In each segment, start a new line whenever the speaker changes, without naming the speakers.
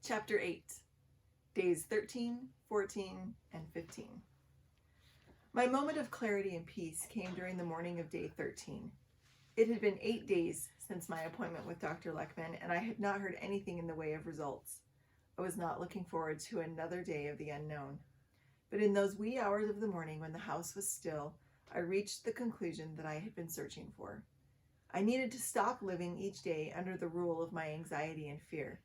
Chapter 8, Days 13, 14, and 15. My moment of clarity and peace came during the morning of day 13. It had been 8 days since my appointment with Dr. Leckman, and I had not heard anything in the way of results. I was not looking forward to another day of the unknown. But in those wee hours of the morning when the house was still, I reached the conclusion that I had been searching for. I needed to stop living each day under the rule of my anxiety and fear.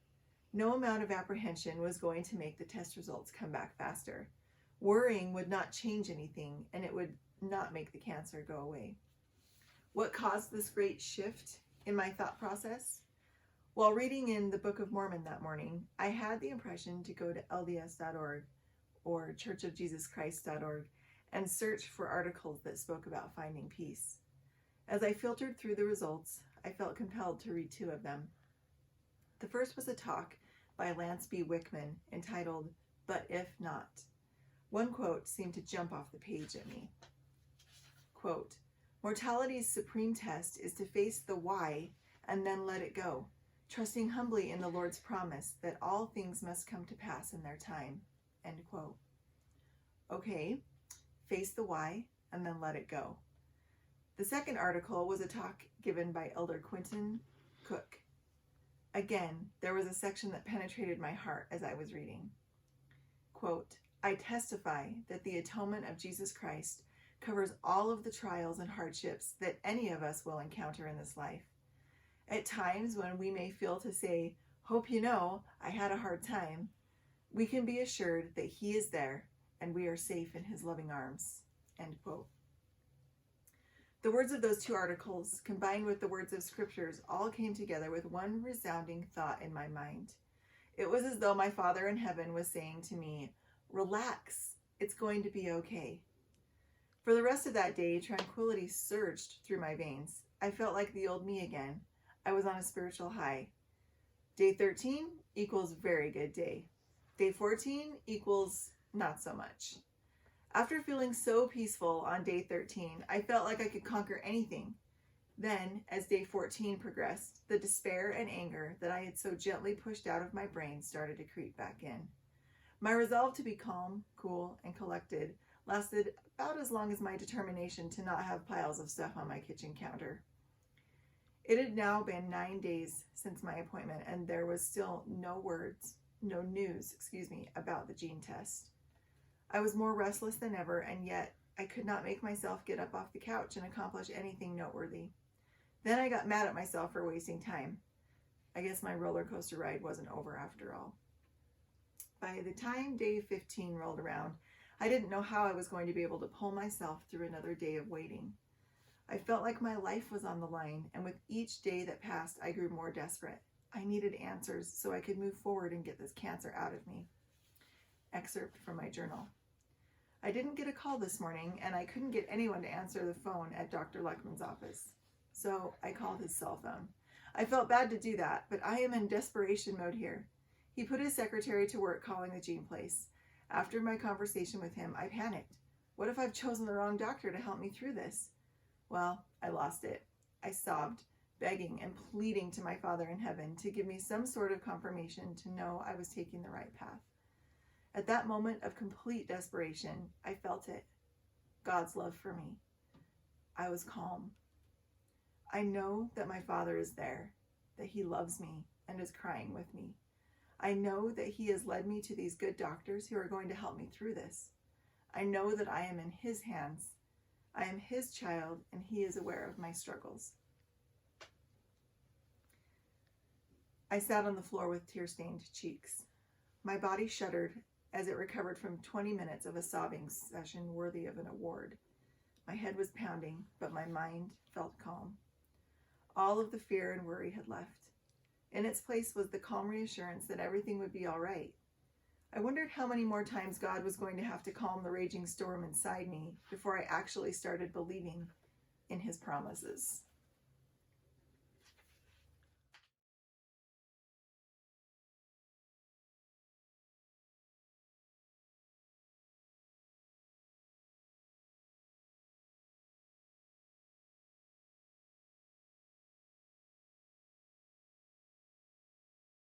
No amount of apprehension was going to make the test results come back faster. Worrying would not change anything, and it would not make the cancer go away. What caused this great shift in my thought process? While reading in the Book of Mormon that morning, I had the impression to go to LDS.org or churchofjesuschrist.org and search for articles that spoke about finding peace. As I filtered through the results, I felt compelled to read 2 of them. The first was a talk by Lance B. Wickman entitled, "But If Not." One quote seemed to jump off the page at me. Quote, "Mortality's supreme test is to face the why and then let it go, trusting humbly in the Lord's promise that all things must come to pass in their time." End quote. Okay, face the why and then let it go. The second article was a talk given by Elder Quentin Cook. Again, there was a section that penetrated my heart as I was reading. Quote, "I testify that the atonement of Jesus Christ covers all of the trials and hardships that any of us will encounter in this life. At times when we may feel to say, 'Hope you know, I had a hard time,' we can be assured that He is there and we are safe in His loving arms." End quote. The words of those 2 articles, combined with the words of scriptures, all came together with one resounding thought in my mind. It was as though my Father in heaven was saying to me, "Relax, it's going to be okay." For the rest of that day, tranquility surged through my veins. I felt like the old me again. I was on a spiritual high. Day 13 equals very good day. Day 14 equals not so much. After feeling so peaceful on day 13, I felt like I could conquer anything. Then, as day 14 progressed, the despair and anger that I had so gently pushed out of my brain started to creep back in. My resolve to be calm, cool, and collected lasted about as long as my determination to not have piles of stuff on my kitchen counter. It had now been 9 days since my appointment, and there was still no news, about the gene test. I was more restless than ever, and yet I could not make myself get up off the couch and accomplish anything noteworthy. Then I got mad at myself for wasting time. I guess my roller coaster ride wasn't over after all. By the time day 15 rolled around, I didn't know how I was going to be able to pull myself through another day of waiting. I felt like my life was on the line, and with each day that passed, I grew more desperate. I needed answers so I could move forward and get this cancer out of me. Excerpt from my journal. I didn't get a call this morning, and I couldn't get anyone to answer the phone at Dr. Leckman's office. So I called his cell phone. I felt bad to do that, but I am in desperation mode here. He put his secretary to work calling the gene place. After my conversation with him, I panicked. What if I've chosen the wrong doctor to help me through this? Well, I lost it. I sobbed, begging and pleading to my Father in heaven to give me some sort of confirmation to know I was taking the right path. At that moment of complete desperation, I felt it. God's love for me. I was calm. I know that my Father is there, that He loves me and is crying with me. I know that He has led me to these good doctors who are going to help me through this. I know that I am in His hands. I am His child, and He is aware of my struggles. I sat on the floor with tear-stained cheeks. My body shuddered as it recovered from 20 minutes of a sobbing session worthy of an award. My head was pounding, but my mind felt calm. All of the fear and worry had left. In its place was the calm reassurance that everything would be all right. I wondered how many more times God was going to have to calm the raging storm inside me before I actually started believing in His promises.